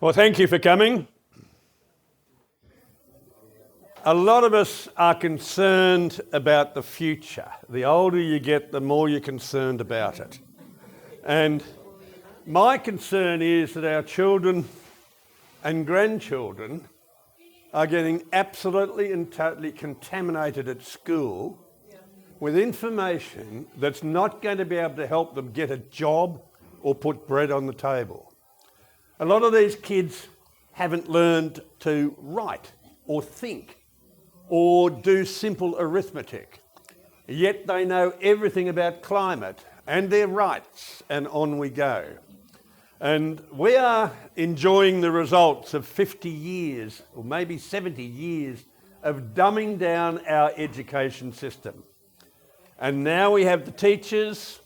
Well, thank you for coming. A lot of us are concerned about the future. The older you get, the more you're concerned about it. And my concern is that our children and grandchildren are getting absolutely and totally contaminated at school with information that's not going to be able to help them get a job or put bread on the table. A lot of these kids haven't learned to write or think or do simple arithmetic, yet they know everything about climate and their rights, and on we go. And we are enjoying the results of 50 years or maybe 70 years of dumbing down our education system. And now we have the teachers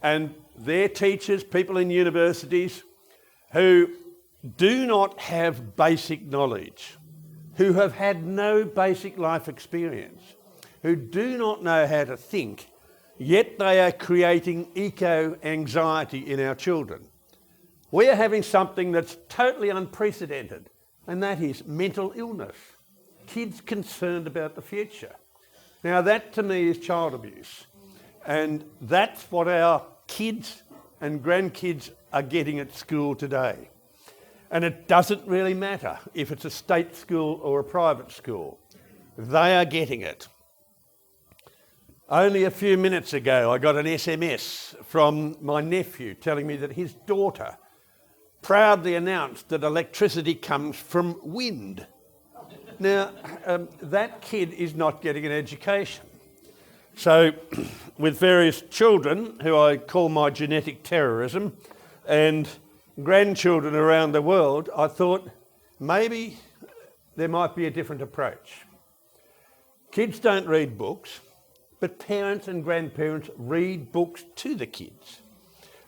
and their teachers, people in universities, who do not have basic knowledge, who have had no basic life experience, who do not know how to think, yet they are creating eco-anxiety in our children. We are having something that's totally unprecedented, and that is mental illness. Kids concerned about the future. Now that to me is child abuse, and that's what our kids and grandkids are getting at school today. And it doesn't really matter if it's a state school or a private school. They are getting it. Only a few minutes ago, I got an SMS from my nephew telling me that his daughter proudly announced that electricity comes from wind. Now, that kid is not getting an education. So, with various children, who I call my genetic terrorism, and grandchildren around the world, I thought maybe there might be a different approach. Kids don't read books, but parents and grandparents read books to the kids.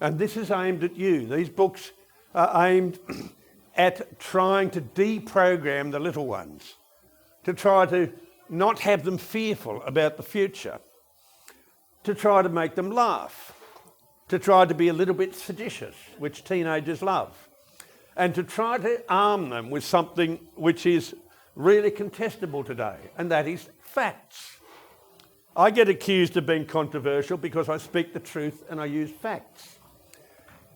And this is aimed at you. These books are aimed at trying to deprogram the little ones, to try to not have them fearful about the future, to try to make them laugh, to try to be a little bit seditious, which teenagers love, and to try to arm them with something which is really contestable today, and that is facts. I get accused of being controversial because I speak the truth and I use facts.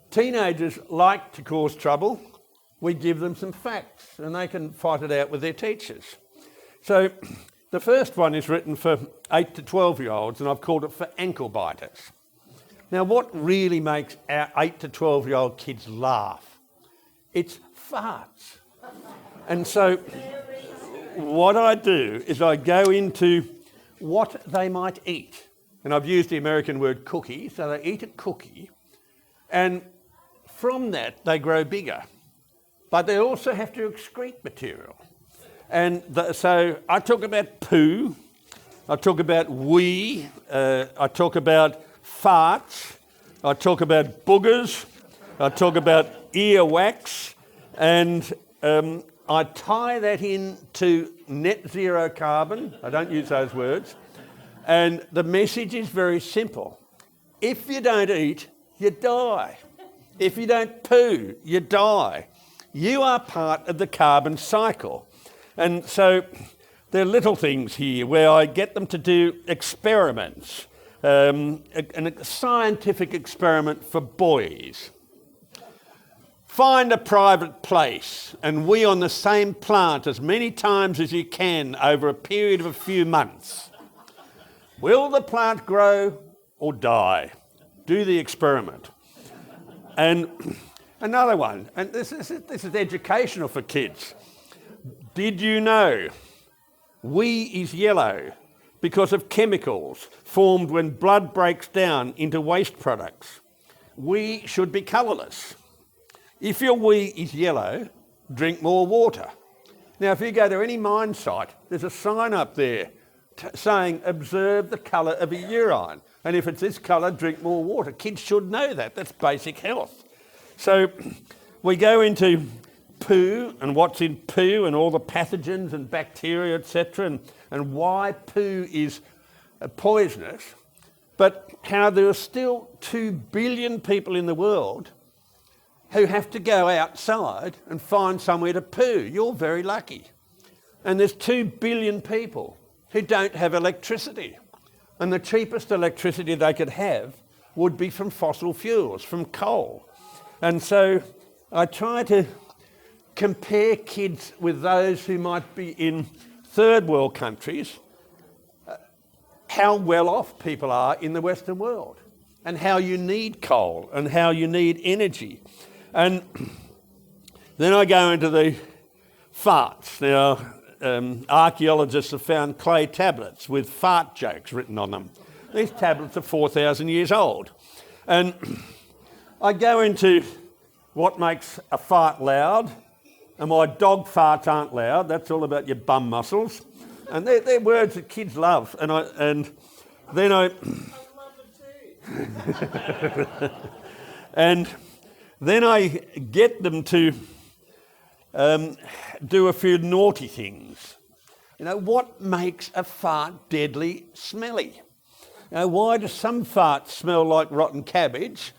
Teenagers like to cause trouble. We give them some facts and they can fight it out with their teachers. So the first one is written for 8 to 12-year-olds, and I've called it for ankle biters. Now, what really makes our 8 to 12-year-old kids laugh? It's farts. And so what I do is I go into what they might eat. And I've used the American word cookie, so they eat a cookie, and from that they grow bigger. But they also have to excrete material. And so I talk about poo, I talk about wee, I talk about farts, I talk about boogers, I talk about earwax, and I tie that into net zero carbon. I don't use those words. And the message is very simple. If you don't eat, you die. If you don't poo, you die. You are part of the carbon cycle. And so there are little things here where I get them to do experiments. A scientific experiment for boys. Find a private place and wee on the same plant as many times as you can over a period of a few months. Will the plant grow or die? Do the experiment. And another one, and this is educational for kids. Did you know wee is yellow because of chemicals formed when blood breaks down into waste products? Wee should be colourless. If your wee is yellow, drink more water. Now, if you go to any mine site, there's a sign up there saying, observe the colour of your urine. And if it's this colour, drink more water. Kids should know that. That's basic health. So we go into poo and what's in poo and all the pathogens and bacteria, etc., and why poo is poisonous, but how there are still 2 billion people in the world who have to go outside and find somewhere to poo. You're very lucky. And there's 2 billion people who don't have electricity. And the cheapest electricity they could have would be from fossil fuels, from coal. And so I try to compare kids with those who might be in third world countries, how well off people are in the Western world, and how you need coal and how you need energy. And then I go into the farts. Now, archaeologists have found clay tablets with fart jokes written on them. These tablets are 4,000 years old. And I go into what makes a fart loud, and why dog farts aren't loud. That's all about your bum muscles. And they're words that kids love. And then I and then I get them to do a few naughty things. You know, what makes a fart deadly smelly? You know, why do some farts smell like rotten cabbage?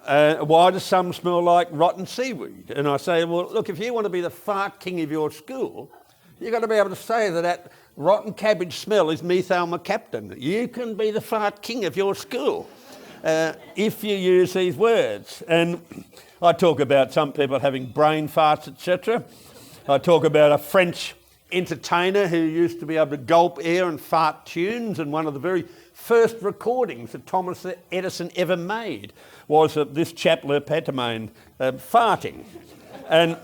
Why do some smell like rotten seaweed? And I say, well, look, if you want to be the fart king of your school, you've got to be able to say that rotten cabbage smell is methyl mercaptan. You can be the fart king of your school if you use these words. And I talk about some people having brain farts, etc. I talk about a French entertainer who used to be able to gulp air and fart tunes, and one of the very first recordings that Thomas Edison ever made was this chap, Lepetamain, farting. And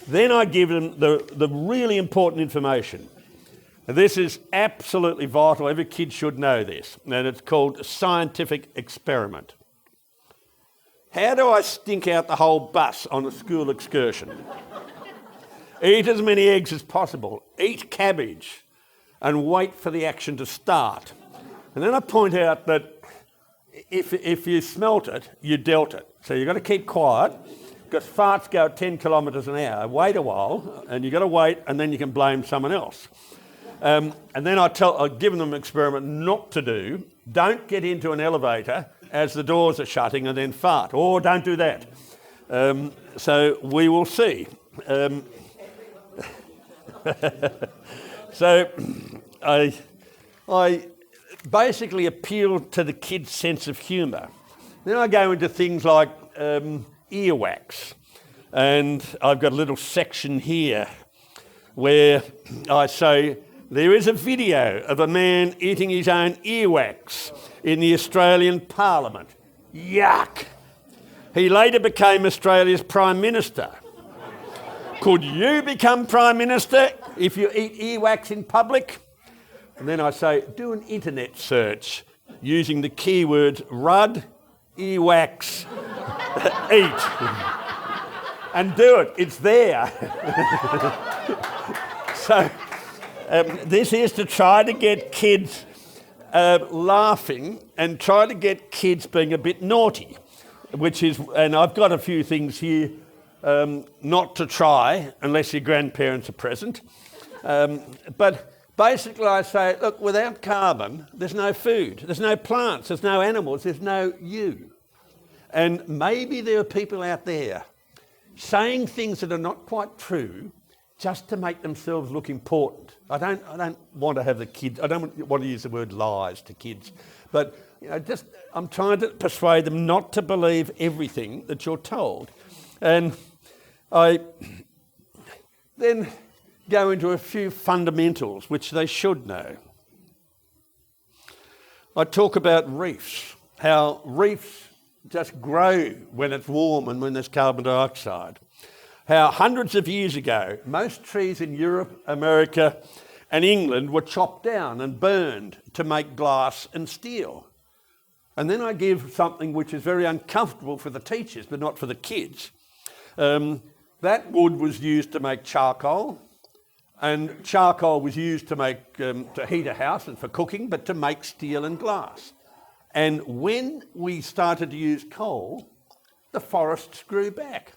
then I give them the really important information. This is absolutely vital. Every kid should know this. And it's called scientific experiment. How do I stink out the whole bus on a school excursion? Eat as many eggs as possible. Eat cabbage and wait for the action to start. And then I point out that if you smelt it, you dealt it. So you've got to keep quiet, because farts go at 10 kilometres an hour. Wait a while, and you've got to wait, and then you can blame someone else. And then I've given them an experiment not to do. Don't get into an elevator as the doors are shutting and then fart. Or don't do that. So we will see. So I basically appeal to the kids' sense of humour. Then I go into things like earwax. And I've got a little section here where I say, there is a video of a man eating his own earwax in the Australian Parliament. Yuck! He later became Australia's Prime Minister. Could you become Prime Minister if you eat earwax in public? And then I say, do an internet search using the keywords Rudd, earwax, eat. And do it, it's there. So this is to try to get kids laughing and try to get kids being a bit naughty, and I've got a few things here not to try unless your grandparents are present. But basically I say, look, without carbon, there's no food, there's no plants, there's no animals, there's no you. And maybe there are people out there saying things that are not quite true just to make themselves look important. I don't want to have the kids, I don't want to use the word lies to kids, but I'm trying to persuade them not to believe everything that you're told. And I then go into a few fundamentals which they should know. I talk about reefs, how reefs just grow when it's warm and when there's carbon dioxide. How hundreds of years ago, most trees in Europe, America and England were chopped down and burned to make glass and steel. And then I give something which is very uncomfortable for the teachers, but not for the kids. That wood was used to make charcoal, and charcoal was used to heat a house and for cooking, but to make steel and glass. And when we started to use coal, the forests grew back.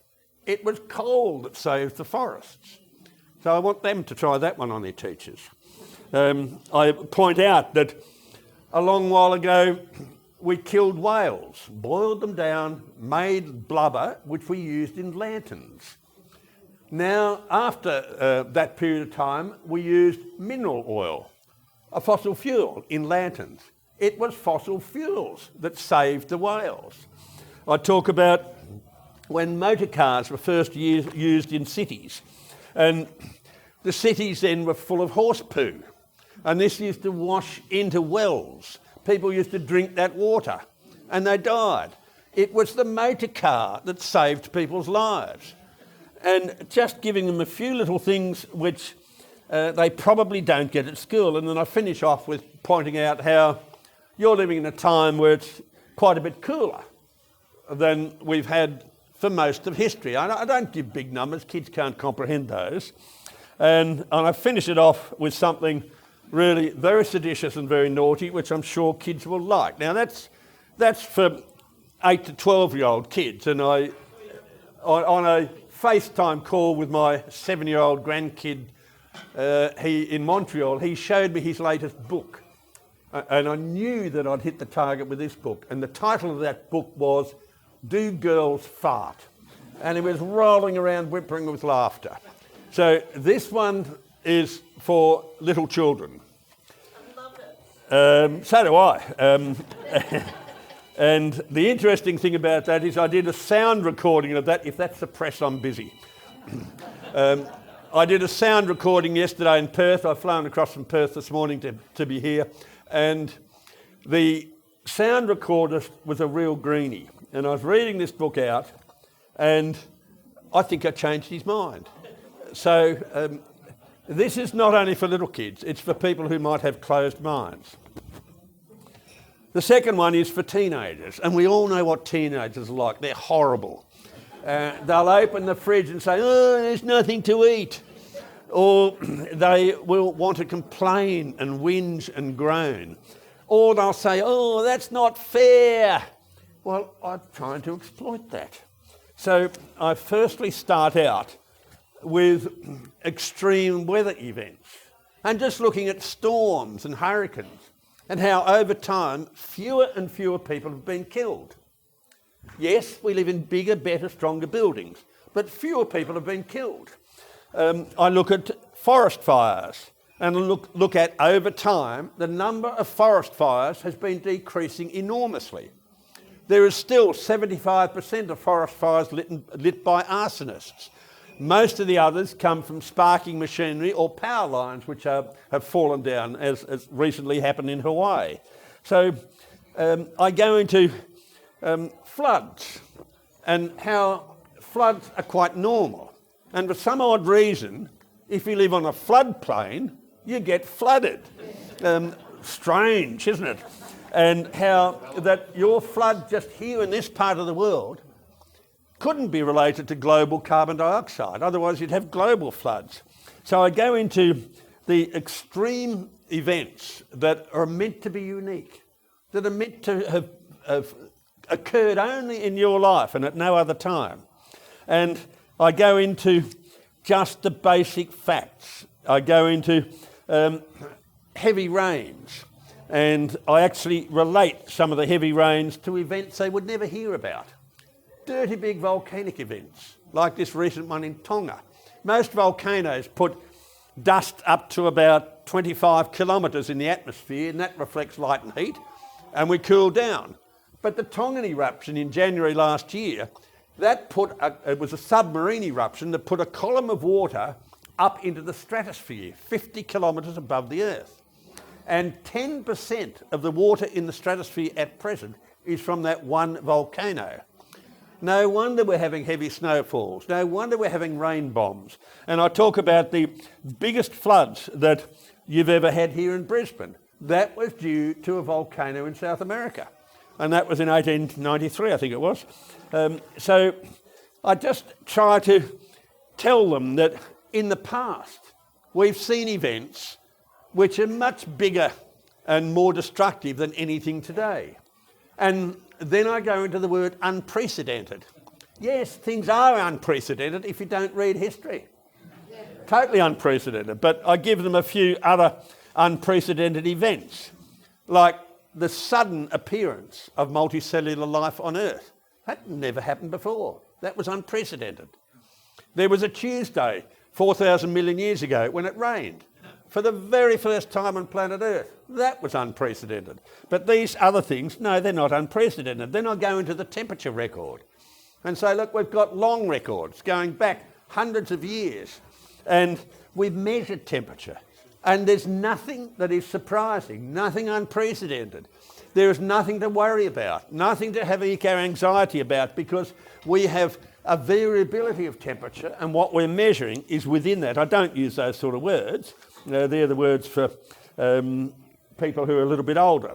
It was coal that saved the forests. So I want them to try that one on their teachers. I point out that a long while ago, we killed whales, boiled them down, made blubber, which we used in lanterns. Now, after that period of time, we used mineral oil, a fossil fuel, in lanterns. It was fossil fuels that saved the whales. I talk about when motor cars were first used in cities, and the cities then were full of horse poo, and this used to wash into wells. People used to drink that water, and they died. It was the motor car that saved people's lives. And just giving them a few little things which they probably don't get at school. And then I finish off with pointing out how you're living in a time where it's quite a bit cooler than we've had for most of history. I don't give big numbers, kids can't comprehend those. And I finish it off with something really very seditious and very naughty, which I'm sure kids will like. Now that's for 8 to 12-year-old kids, and on a FaceTime call with my 7-year-old grandkid in Montreal, he showed me his latest book. And I knew that I'd hit the target with this book. And the title of that book was Do Girls Fart? And he was rolling around whimpering with laughter. So this one is for little children. I love it. So do I. And the interesting thing about that is I did a sound recording of that. If that's the press, I'm busy. I did a sound recording yesterday in Perth. I've flown across from Perth this morning to be here. And the sound recorder was a real greenie. And I was reading this book out, and I think I changed his mind. So this is not only for little kids, it's for people who might have closed minds. The second one is for teenagers, and we all know what teenagers are like. They're horrible. They'll open the fridge and say, oh, there's nothing to eat. Or they will want to complain and whinge and groan. Or they'll say, oh, that's not fair. Well, I'm trying to exploit that. So I firstly start out with extreme weather events and just looking at storms and hurricanes and how over time fewer and fewer people have been killed. Yes, we live in bigger, better, stronger buildings, but fewer people have been killed. I look at forest fires and look at, over time, the number of forest fires has been decreasing enormously. There is still 75% of forest fires lit by arsonists. Most of the others come from sparking machinery or power lines which have fallen down, as recently happened in Hawaii. So I go into floods and how floods are quite normal. And for some odd reason, if you live on a floodplain, you get flooded. Strange, isn't it? And how that your flood just here in this part of the world couldn't be related to global carbon dioxide. Otherwise, you'd have global floods. So I go into the extreme events that are meant to be unique, that are meant to have occurred only in your life and at no other time. And I go into just the basic facts. I go into heavy rains, and I actually relate some of the heavy rains to events they would never hear about. Dirty big volcanic events, like this recent one in Tonga. Most volcanoes put dust up to about 25 kilometres in the atmosphere, and that reflects light and heat, and we cool down. But the Tongan eruption in January last year, it was a submarine eruption that put a column of water up into the stratosphere, 50 kilometres above the Earth. And 10% of the water in the stratosphere at present is from that one volcano. No wonder we're having heavy snowfalls. No wonder we're having rain bombs. And I talk about the biggest floods that you've ever had here in Brisbane. That was due to a volcano in South America. And that was in 1893, I think it was. So I just try to tell them that in the past we've seen events which are much bigger and more destructive than anything today. And then I go into the word unprecedented. Yes, things are unprecedented if you don't read history. Totally unprecedented. But I give them a few other unprecedented events, like the sudden appearance of multicellular life on Earth. That never happened before. That was unprecedented. There was a Tuesday 4,000 million years ago when it rained for the very first time on planet Earth. That was unprecedented. But these other things, no, they're not unprecedented. Then I go into the temperature record and say, look, we've got long records going back hundreds of years, and we've measured temperature. And there's nothing that is surprising, nothing unprecedented. There is nothing to worry about, nothing to have eco-anxiety about, because we have a variability of temperature, and what we're measuring is within that. I don't use those sort of words. They're the words for people who are a little bit older.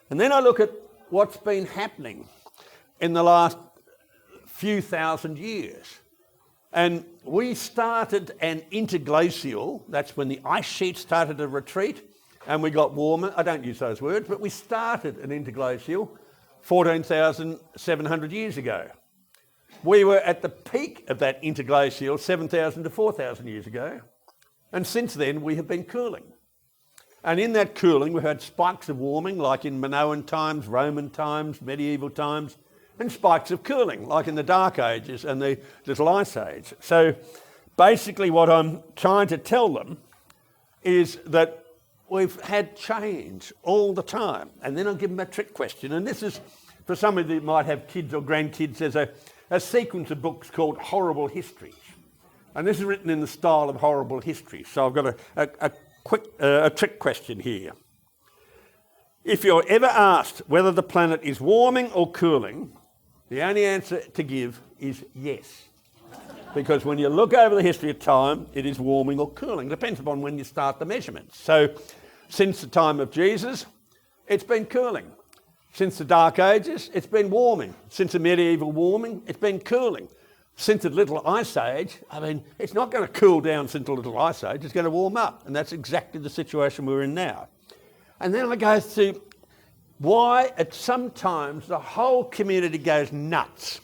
And then I look at what's been happening in the last few thousand years. And we started an interglacial, that's when the ice sheet started to retreat and we got warmer. I don't use those words, but we started an interglacial 14,700 years ago. We were at the peak of that interglacial 7,000 to 4,000 years ago. And since then, we have been cooling. And in that cooling, we've had spikes of warming, like in Minoan times, Roman times, medieval times, and spikes of cooling, like in the Dark Ages and the Little Ice Age. So basically what I'm trying to tell them is that we've had change all the time. And then I'll give them a trick question. And this is, for somebody that might have kids or grandkids, there's a sequence of books called Horrible Histories. And this is written in the style of Horrible History. So I've got a trick question here. If you're ever asked whether the planet is warming or cooling, the only answer to give is yes. Because when you look over the history of time, it is warming or cooling. Depends upon when you start the measurements. So since the time of Jesus, it's been cooling. Since the Dark Ages, it's been warming. Since the medieval warming, it's been cooling. Since the Little Ice Age, I mean, it's not going to cool down since the Little Ice Age, it's going to warm up. And that's exactly the situation we're in now. And then I go through why at some times the whole community goes nuts.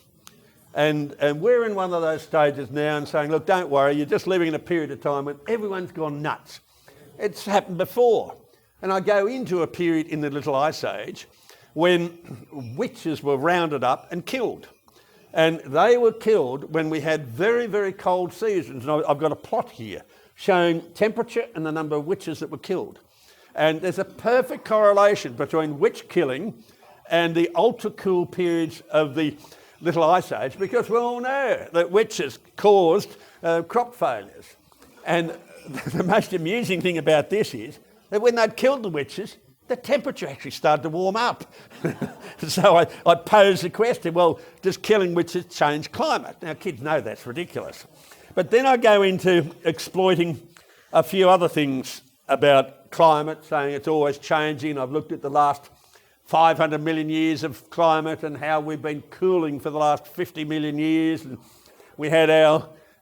And we're in one of those stages now and saying, look, don't worry, you're just living in a period of time when everyone's gone nuts. It's happened before. And I go into a period in the Little Ice Age when witches were rounded up and killed. And they were killed when we had very, very cold seasons. And I've got a plot here showing temperature and the number of witches that were killed. And there's a perfect correlation between witch killing and the ultra-cool periods of the Little Ice Age, because we all know that witches caused crop failures. And the most amusing thing about this is that when they'd killed the witches, the temperature actually started to warm up. So I posed the question, well, does killing witches change climate? Now, kids know that's ridiculous. But then I go into exploiting a few other things about climate, saying it's always changing. I've looked at the last 500 million years of climate and how we've been cooling for the last 50 million years. And we had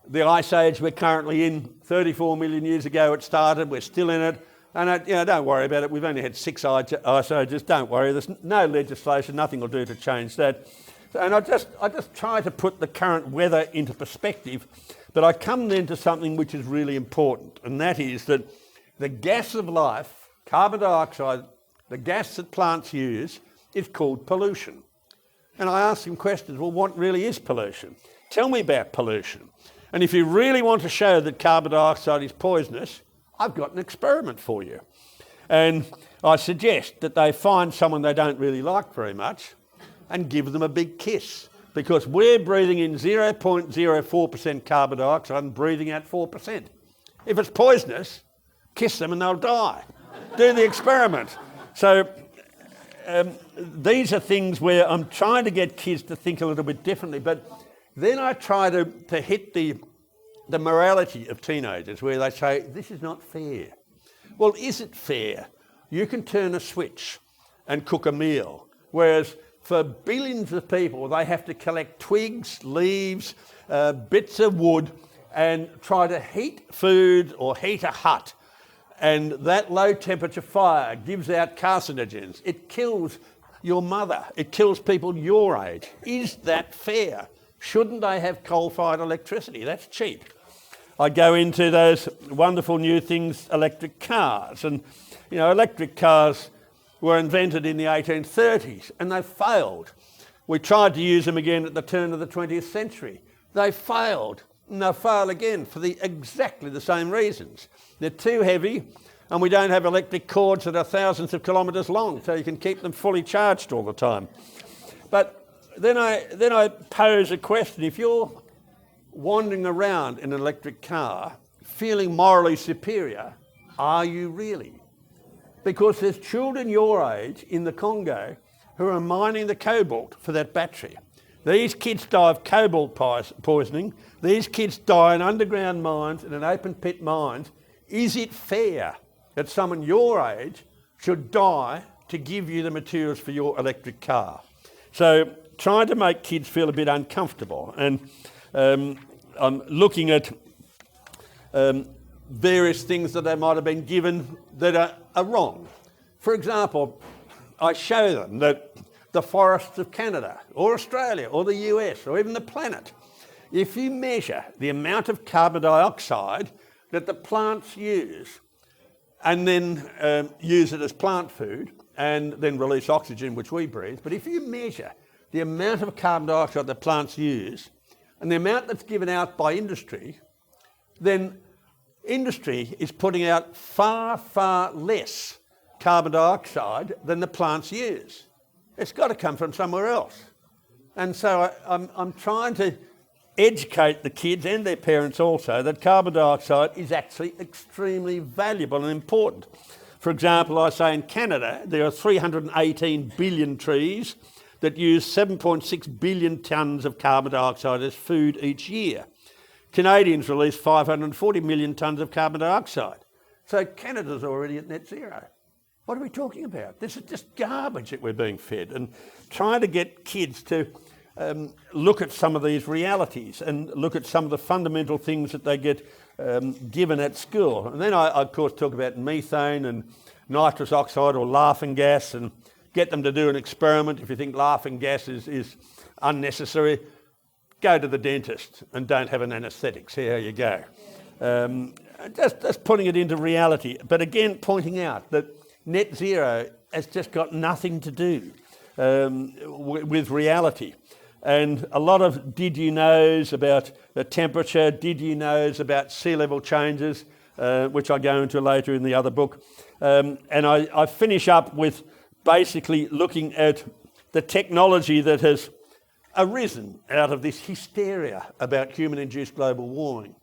the ice age we're currently in 34 million years ago it started. We're still in it. And don't worry about it. We've only had 6 ice ages. Don't worry. There's no legislation. Nothing will do to change that. And I just try to put the current weather into perspective. But I come then to something which is really important, and that is that the gas of life, carbon dioxide, the gas that plants use, is called pollution. And I ask them questions. Well, what really is pollution? Tell me about pollution. And if you really want to show that carbon dioxide is poisonous, I've got an experiment for you. And I suggest that they find someone they don't really like very much and give them a big kiss, because we're breathing in 0.04% carbon dioxide and breathing out 4%. If it's poisonous, kiss them and they'll die. Do the experiment. So these are things where I'm trying to get kids to think a little bit differently, but then I try to hit the morality of teenagers, where they say, this is not fair. Well, is it fair? You can turn a switch and cook a meal, whereas for billions of people, they have to collect twigs, leaves, bits of wood, and try to heat food or heat a hut. And that low temperature fire gives out carcinogens. It kills your mother. It kills people your age. Is that fair? Shouldn't they have coal-fired electricity? That's cheap. I go into those wonderful new things, electric cars. And, electric cars were invented in the 1830s and they failed. We tried to use them again at the turn of the 20th century. They failed, and they'll fail again for exactly the same reasons. They're too heavy, and we don't have electric cords that are thousands of kilometres long, so you can keep them fully charged all the time. But then I pose a question. If you're wandering around in an electric car feeling morally superior, are you really? Because there's children your age in the Congo who are mining the cobalt for that battery. These kids die of cobalt poisoning. These kids die in underground mines and in open pit mines. Is it fair that someone your age should die to give you the materials for your electric car? So trying to make kids feel a bit uncomfortable. And I'm looking at various things that they might have been given that are wrong. For example, I show them that the forests of Canada or Australia or the US or even the planet, if you measure the amount of carbon dioxide that the plants use and then use it as plant food and then release oxygen, which we breathe, but if you measure the amount of carbon dioxide that plants use and the amount that's given out by industry, then industry is putting out far, far less carbon dioxide than the plants use. It's got to come from somewhere else. And so I'm trying to educate the kids and their parents also that carbon dioxide is actually extremely valuable and important. For example, I say in Canada there are 318 billion trees that use 7.6 billion tonnes of carbon dioxide as food each year. Canadians release 540 million tonnes of carbon dioxide. So Canada's already at net zero. What are we talking about? This is just garbage that we're being fed, and trying to get kids to look at some of these realities and look at some of the fundamental things that they get given at school. And then I, of course, talk about methane and nitrous oxide or laughing gas and get them to do an experiment. If you think laughing gas is unnecessary, go to the dentist and don't have an anaesthetic. See how you go. Just putting it into reality. But again, pointing out that net zero has just got nothing to do with reality. And a lot of did you knows about the temperature, did you knows about sea level changes, which I go into later in the other book. And I finish up with basically looking at the technology that has arisen out of this hysteria about human-induced global warming.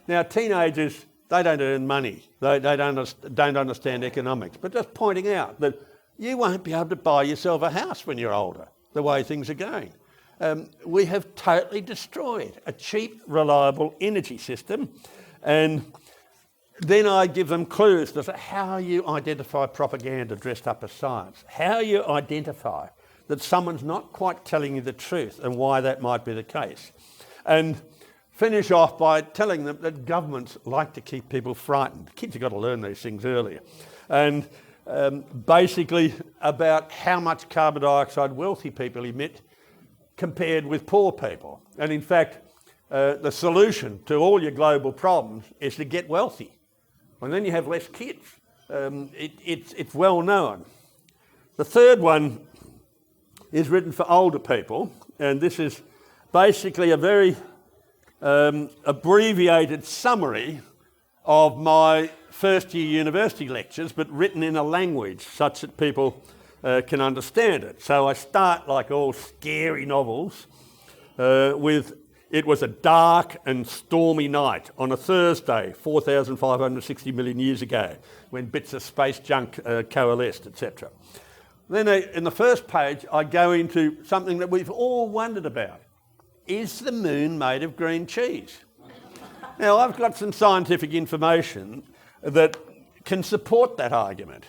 Now, teenagers, they don't earn money. They don't understand economics. But just pointing out that you won't be able to buy yourself a house when you're older, the way things are going. We have totally destroyed a cheap, reliable energy system. And then I give them clues to how you identify propaganda dressed up as science, how you identify that someone's not quite telling you the truth and why that might be the case. And finish off by telling them that governments like to keep people frightened. Kids have got to learn these things earlier. And basically about how much carbon dioxide wealthy people emit compared with poor people. And in fact, the solution to all your global problems is to get wealthy. And then you have less kids. It's well known. The third one is written for older people, and this is basically a very abbreviated summary of my first year university lectures, but written in a language such that people can understand it. So I start, like all scary novels, with it was a dark and stormy night on a Thursday, 4,560 million years ago, when bits of space junk coalesced, etc. Then in the first page, I go into something that we've all wondered about. Is the moon made of green cheese? Now, I've got some scientific information that can support that argument.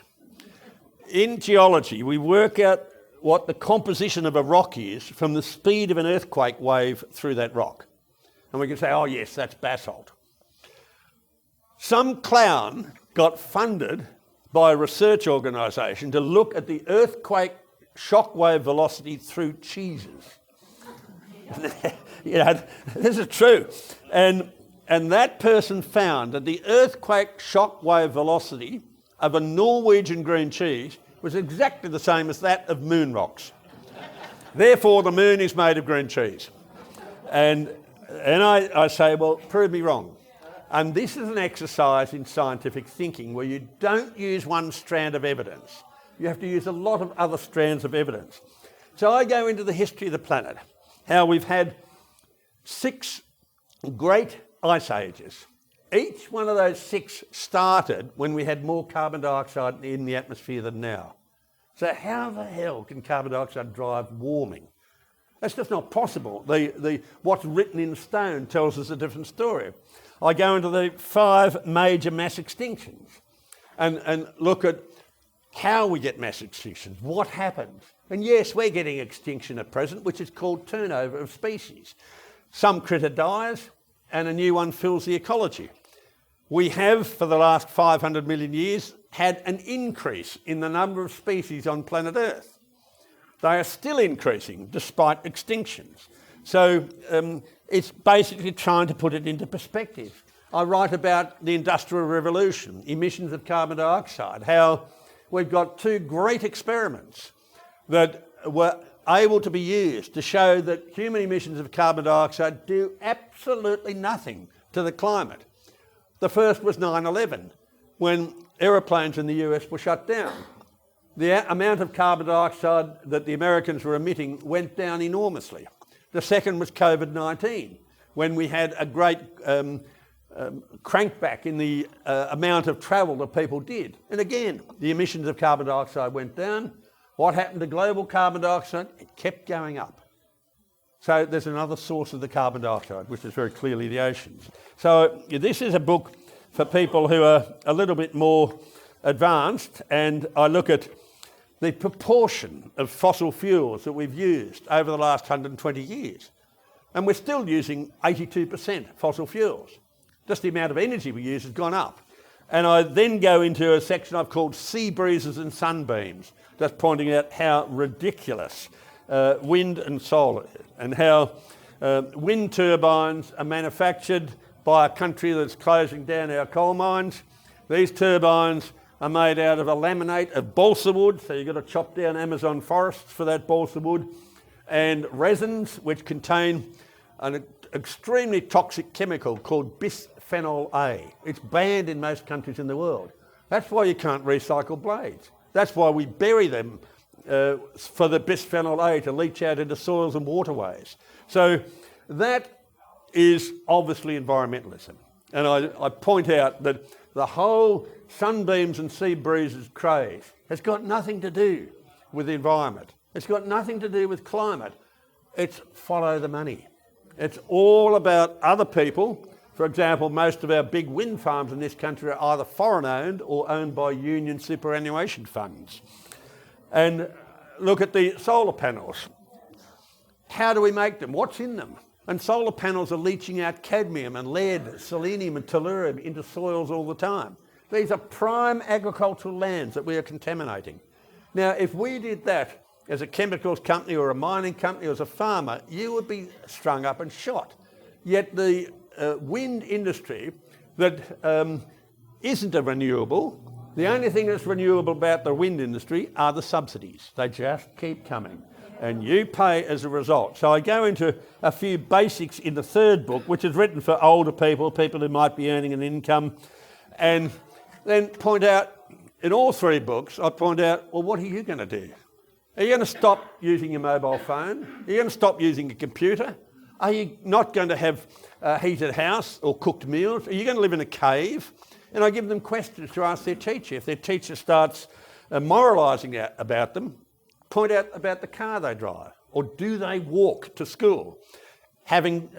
In geology, we work out what the composition of a rock is from the speed of an earthquake wave through that rock. And we can say, oh yes, that's basalt. Some clown got funded by a research organisation to look at the earthquake shockwave velocity through cheeses. You know, this is true. And that person found that the earthquake shockwave velocity of a Norwegian green cheese was exactly the same as that of moon rocks. Therefore, the moon is made of green cheese. And I say, well, prove me wrong. And this is an exercise in scientific thinking where you don't use one strand of evidence. You have to use a lot of other strands of evidence. So I go into the history of the planet, how we've had 6 great ice ages. Each one of those 6 started when we had more carbon dioxide in the atmosphere than now. So how the hell can carbon dioxide drive warming? That's just not possible. What's written in stone tells us a different story. I go into the 5 major mass extinctions and look at how we get mass extinctions, what happens. And yes, we're getting extinction at present, which is called turnover of species. Some critter dies and a new one fills the ecology. We have, for the last 500 million years, had an increase in the number of species on planet Earth. They are still increasing despite extinctions. So it's basically trying to put it into perspective. I write about the Industrial Revolution, emissions of carbon dioxide, how we've got 2 great experiments that were able to be used to show that human emissions of carbon dioxide do absolutely nothing to the climate. The first was 9/11, when aeroplanes in the US were shut down. The amount of carbon dioxide that the Americans were emitting went down enormously. The second was COVID-19, when we had a great crankback in the amount of travel that people did. And again, the emissions of carbon dioxide went down. What happened to global carbon dioxide? It kept going up. So there's another source of the carbon dioxide, which is very clearly the oceans. So this is a book for people who are a little bit more advanced, and I look at the proportion of fossil fuels that we've used over the last 120 years. And we're still using 82% fossil fuels. Just the amount of energy we use has gone up. And I then go into a section I've called Sea Breezes and Sunbeams, just pointing out how ridiculous wind and solar is, and how wind turbines are manufactured by a country that's closing down our coal mines. These turbines are made out of a laminate of balsa wood, so you've got to chop down Amazon forests for that balsa wood, and resins which contain an extremely toxic chemical called bisphenol A. It's banned in most countries in the world. That's why you can't recycle blades. That's why we bury them for the bisphenol A to leach out into soils and waterways. So that is obviously environmentalism. And I point out that the whole sunbeams and sea breezes craze has got nothing to do with the environment. It's got nothing to do with climate. It's follow the money. It's all about other people. For example, most of our big wind farms in this country are either foreign-owned or owned by union superannuation funds. And look at the solar panels. How do we make them? What's in them? And solar panels are leaching out cadmium and lead, selenium and tellurium into soils all the time. These are prime agricultural lands that we are contaminating. Now, if we did that as a chemicals company or a mining company or as a farmer, you would be strung up and shot. Yet the wind industry that isn't a renewable, the only thing that's renewable about the wind industry are the subsidies. They just keep coming. And you pay as a result. So I go into a few basics in the 3rd book, which is written for older people, people who might be earning an income, and then point out, in all 3 books, I point out, well, what are you going to do? Are you going to stop using your mobile phone? Are you going to stop using a computer? Are you not going to have a heated house or cooked meals? Are you going to live in a cave? And I give them questions to ask their teacher. If their teacher starts moralising about them, point out about the car they drive, or do they walk to school, having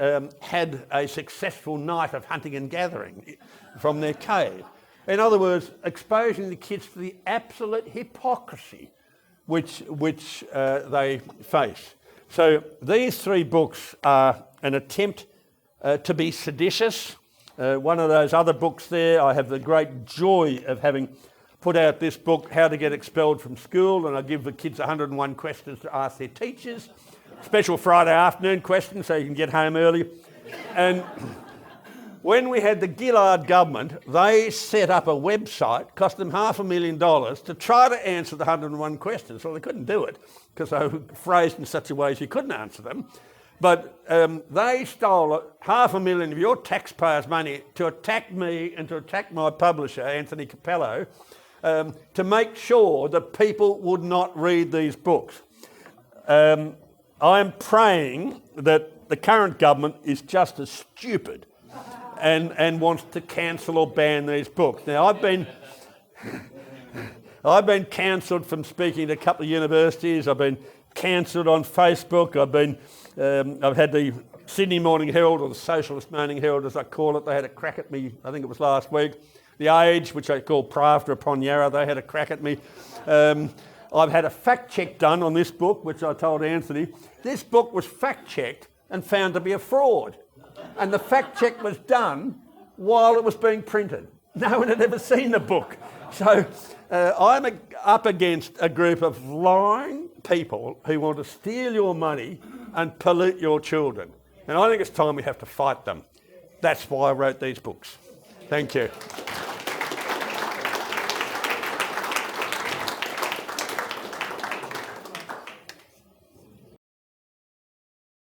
had a successful night of hunting and gathering from their cave. In other words, exposing the kids to the absolute hypocrisy which they face. So these 3 books are an attempt to be seditious. One of those other books there, I have the great joy of having put out this book, How to Get Expelled from School, and I give the kids 101 questions to ask their teachers. Special Friday afternoon questions so you can get home early. And when we had the Gillard government, they set up a website, cost them $500,000 to try to answer the 101 questions. Well, they couldn't do it because they were phrased in such a way as you couldn't answer them. But they stole $500,000 of your taxpayers' money to attack me and to attack my publisher, Anthony Capello, to make sure that people would not read these books. I am praying that the current government is just as stupid and wants to cancel or ban these books. Now, I've been cancelled from speaking to a couple of universities. I've been cancelled on Facebook. I've had the Sydney Morning Herald, or the Socialist Morning Herald as I call it. They had a crack at me, I think it was last week. The Age, which I call Pravda upon Yarra, they had a crack at me. I've had a fact check done on this book, which I told Anthony. This book was fact checked and found to be a fraud. And the fact check was done while it was being printed. No one had ever seen the book. So I'm up against a group of lying people who want to steal your money and pollute your children. And I think it's time we have to fight them. That's why I wrote these books. Thank you.